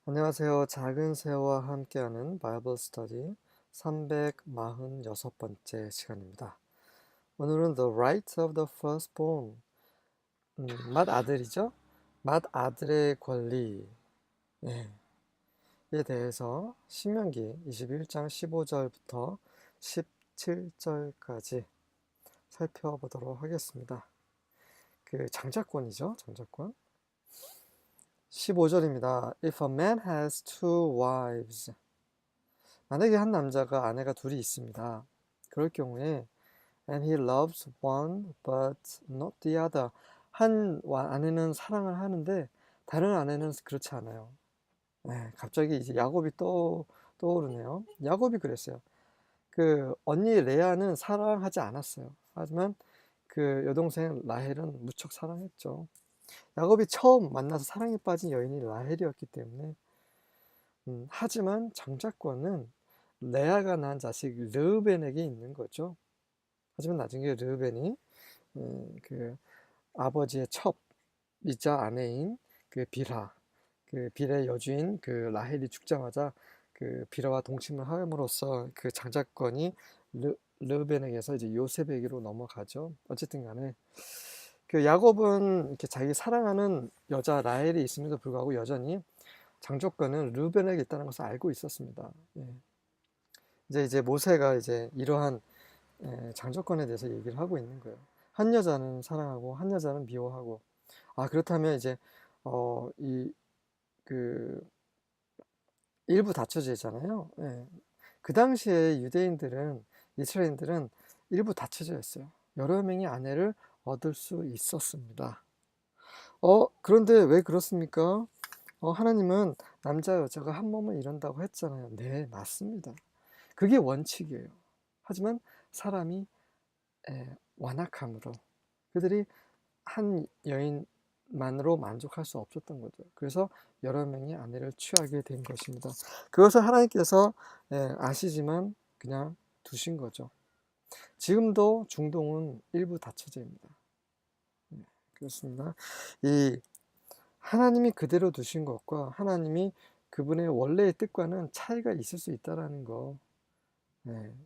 안녕하세요. 작은 새와 함께하는 바이블 스터디 346번째 시간입니다. 오늘은 The Right of the Firstborn, 맏아들이죠? 맏아들의 권리, 예, 에 대해서 신명기 21장 15절부터 17절까지 살펴보도록 하겠습니다. 그 장자권이죠, 장자권. 15절입니다. If a man has two wives, 만약에 한 남자가 아내가 둘이 있습니다. 그럴 경우에 and he loves one but not the other. 한 아내는 사랑을 하는데 다른 아내는 그렇지 않아요. 네, 갑자기 이제 야곱이 떠오르네요. 야곱이 그랬어요. 그 언니 레아는 사랑하지 않았어요. 하지만 그 여동생 라헬은 무척 사랑했죠. 야곱이 처음 만나서 사랑에 빠진 여인이 라헬이었기 때문에 하지만 장자권은 레아가 낳은 자식 르우벤에게 있는 거죠. 하지만 나중에 르우벤이 그 아버지의 첩이자 아내인 그 빌하, 그 빌의 여주인 그 라헬이 죽자마자 그 빌하와 동침을 함으로써 그 장자권이 르우벤에게서 이제 요셉에게로 넘어가죠. 어쨌든 간에 그 야곱은 이렇게 자기 사랑하는 여자 라헬이 있음에도 불구하고 여전히 장조건은 르우벤에게 있다는 것을 알고 있었습니다. 예. 이제 모세가 이제 이러한 장조건에 대해서 얘기를 하고 있는 거예요. 한 여자는 사랑하고 한 여자는 미워하고. 아, 그렇다면 이제 이 그 일부 다처제잖아요. 예. 그 당시에 유대인들은, 이스라엘인들은 일부 다처제였어요. 여러 명의 아내를 얻을 수 있었습니다. 그런데 왜 그렇습니까? 하나님은 남자 여자가 한 몸을 이룬다고 했잖아요. 네, 맞습니다. 그게 원칙이에요. 하지만 사람이 완악함으로 그들이 한 여인만으로 만족할 수 없었던 거죠. 그래서 여러 명의 아내를 취하게 된 것입니다. 그것을 하나님께서 아시지만 그냥 두신 거죠. 지금도 중동은 일부 다처제입니다. 그렇습니다. 이 하나님이 그대로 두신 것과 하나님이 그분의 원래의 뜻과는 차이가 있을 수 있다라는 거,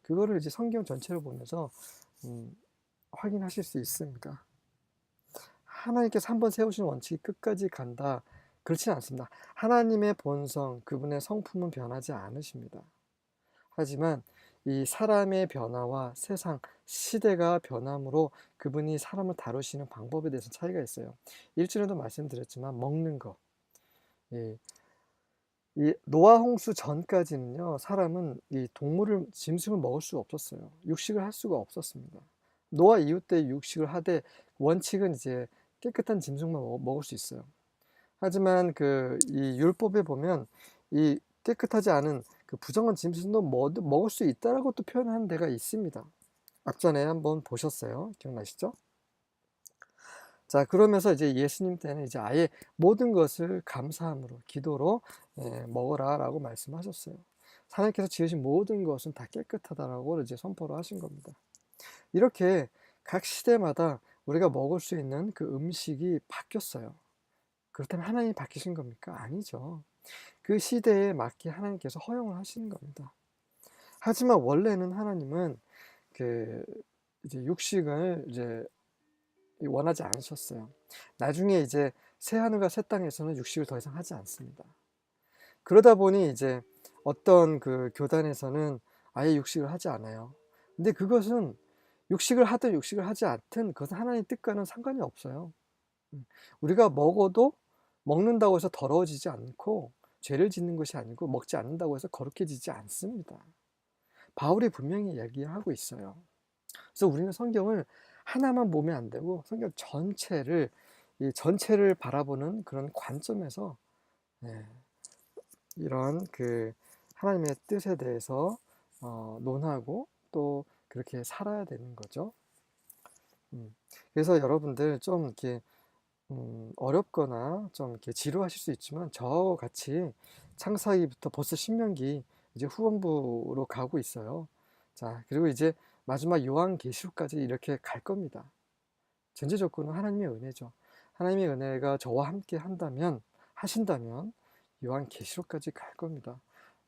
그거를 이제 성경 전체를 보면서 확인하실 수 있습니다. 하나님께서 한번 세우신 원칙이 끝까지 간다. 그렇지는 않습니다. 하나님의 본성, 그분의 성품은 변하지 않으십니다. 하지만 이 사람의 변화와 세상, 시대가 변함으로 그분이 사람을 다루시는 방법에 대해서 차이가 있어요. 일전에도 말씀드렸지만 먹는 거. 이 노아 홍수 전까지는요, 사람은 이 짐승을 먹을 수가 없었어요. 육식을 할 수가 없었습니다. 노아 이후 때 육식을 하되 원칙은 이제 깨끗한 짐승만 먹을 수 있어요. 하지만 이 율법에 보면 이 깨끗하지 않은 그 부정한 짐승도 먹을 수 있다라고 또 표현하는 데가 있습니다. 앞전에 한번 보셨어요. 기억나시죠? 자, 그러면서 이제 예수님 때는 이제 아예 모든 것을 감사함으로, 기도로 먹어라라고 말씀하셨어요. 하나님께서 지으신 모든 것은 다 깨끗하다라고 이제 선포를 하신 겁니다. 이렇게 각 시대마다 우리가 먹을 수 있는 그 음식이 바뀌었어요. 그렇다면 하나님이 바뀌신 겁니까? 아니죠. 그 시대에 맞게 하나님께서 허용을 하시는 겁니다. 하지만 원래는 하나님은 이제 육식을 이제 원하지 않으셨어요. 나중에 이제 새하늘과 새 땅에서는 육식을 더 이상 하지 않습니다. 그러다 보니 이제 어떤 그 교단에서는 아예 육식을 하지 않아요. 근데 그것은 육식을 하든 육식을 하지 않든 그것은 하나님의 뜻과는 상관이 없어요. 우리가 먹는다고 해서 더러워지지 않고 죄를 짓는 것이 아니고 먹지 않는다고 해서 거룩해지지 않습니다. 바울이 분명히 얘기하고 있어요. 그래서 우리는 성경을 하나만 보면 안 되고 성경 이 전체를 바라보는 그런 관점에서 이런 하나님의 뜻에 대해서 논하고 또 그렇게 살아야 되는 거죠. 그래서 여러분들 좀 이렇게 어렵거나 좀 이렇게 지루하실 수 있지만 저같이 창세기부터 벌써 신명기 이제 후반부로 가고 있어요. 자, 그리고 이제 마지막 요한계시록까지 이렇게 갈 겁니다. 전제 조건은 하나님의 은혜죠. 하나님의 은혜가 저와 함께 하신다면 요한계시록까지 갈 겁니다.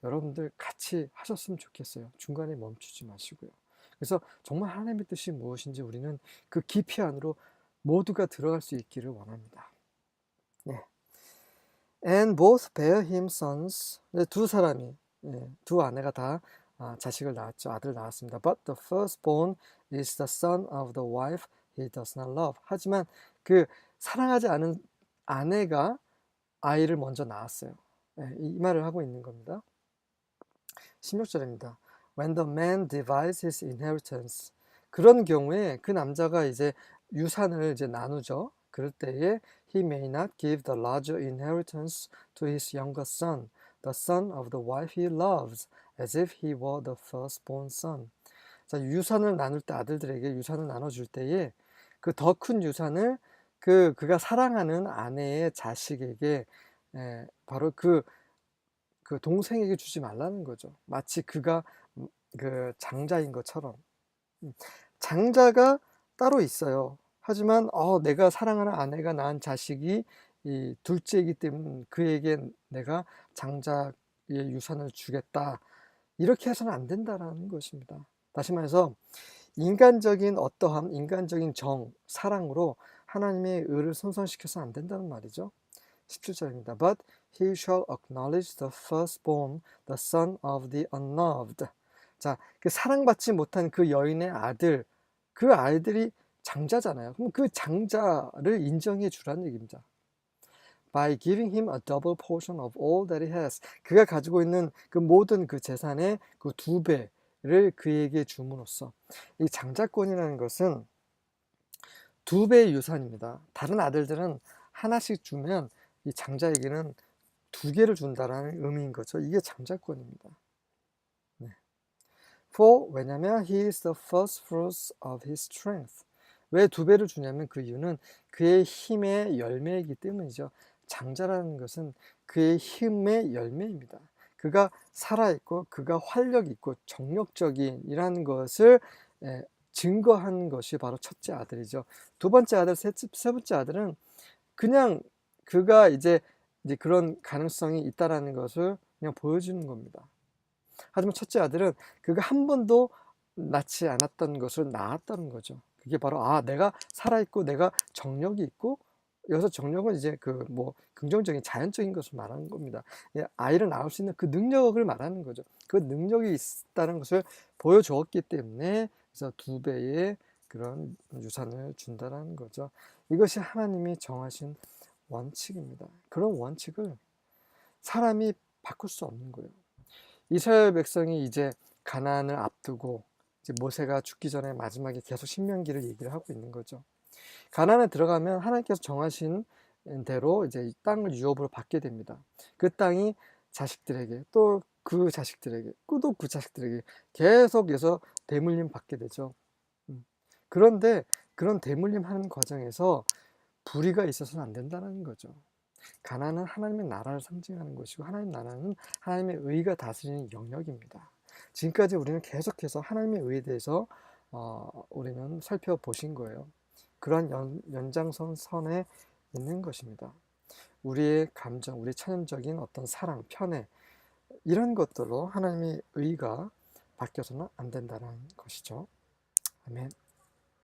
여러분들 같이 하셨으면 좋겠어요. 중간에 멈추지 마시고요. 그래서 정말 하나님의 뜻이 무엇인지 우리는 그 깊이 안으로 모두가 들어갈 수 있기를 원합니다. 네. And both bear him sons. 네, 두 사람이, 두 아내가 다 자식을 낳았죠. 아들을 낳았습니다. But the firstborn is the son of the wife he does not love. 하지만 그 사랑하지 않은 아내가 아이를 먼저 낳았어요. 이 말을 하고 있는 겁니다. 16절입니다. When the man divides his inheritance. 그런 경우에 그 남자가 이제 유산을 이제 나누죠. 그럴 때에 he may not give the larger inheritance to his younger son, the son of the wife he loves, as if he were the firstborn son. 자, 유산을 나눌 때 아들들에게 유산을 나눠줄 때에 그 더 큰 유산을 그가 사랑하는 아내의 자식에게 바로 그 동생에게 주지 말라는 거죠. 마치 그가 그 장자인 것처럼. 장자가 따로 있어요. 하지만 내가 사랑하는 아내가 낳은 자식이 이 둘째이기 때문에 그에게 내가 장자의 유산을 주겠다. 이렇게 해서는 안 된다라는 것입니다. 다시 말해서 인간적인 어떠함, 인간적인 정, 사랑으로 하나님의 의를 손상시켜서 안 된다는 말이죠. 17절입니다. But he shall acknowledge the firstborn, the son of the unloved. 자, 그 사랑받지 못한 그 여인의 아들, 그 아이들이 장자잖아요. 그럼 그 장자를 인정해 주라는 얘기입니다. By giving him a double portion of all that he has. 그가 가지고 있는 그 모든 그 재산의 그 2배를 그에게 줌으로써. 이 장자권이라는 것은 2배의 유산입니다. 다른 아들들은 하나씩 주면 이 장자에게는 2개를 준다라는 의미인 거죠. 이게 장자권입니다. 네. For 왜냐면 he is the first fruits of his strength. 왜 2배를 주냐면 그 이유는 그의 힘의 열매이기 때문이죠. 장자라는 것은 그의 힘의 열매입니다. 그가 살아있고 그가 활력 있고 정력적인이라는 것을 증거한 것이 바로 첫째 아들이죠. 두 번째 아들, 세 번째 아들은 그냥 그가 이제 그런 가능성이 있다라는 것을 그냥 보여주는 겁니다. 하지만 첫째 아들은 그가 한 번도 낳지 않았던 것을 낳았다는 거죠. 그게 바로 내가 살아있고 내가 정력이 있고, 여기서 정력은 이제 그 뭐 긍정적인 자연적인 것을 말하는 겁니다. 아이를 낳을 수 있는 그 능력을 말하는 거죠. 그 능력이 있다는 것을 보여주었기 때문에 그래서 2배의 그런 유산을 준다는 거죠. 이것이 하나님이 정하신 원칙입니다. 그런 원칙을 사람이 바꿀 수 없는 거예요. 이스라엘 백성이 이제 가나안을 앞두고 이제 모세가 죽기 전에 마지막에 계속 신명기를 얘기를 하고 있는 거죠. 가나안에 들어가면 하나님께서 정하신 대로 이제 이 땅을 유업으로 받게 됩니다. 그 땅이 자식들에게 또 그 자식들에게 또 그 자식들에게 계속해서 대물림 받게 되죠. 그런데 그런 대물림 하는 과정에서 불의가 있어서는 안 된다는 거죠. 가나안은 하나님의 나라를 상징하는 것이고 하나님 나라는 하나님의 의가 다스리는 영역입니다. 지금까지 우리는 계속해서 하나님의 의에 대해서 우리는 살펴보신 거예요. 그러한 연장선에 있는 것입니다. 우리의 감정, 우리의 천연적인 어떤 사랑, 편애 이런 것들로 하나님의 의가 바뀌어서는 안 된다는 것이죠. 아멘.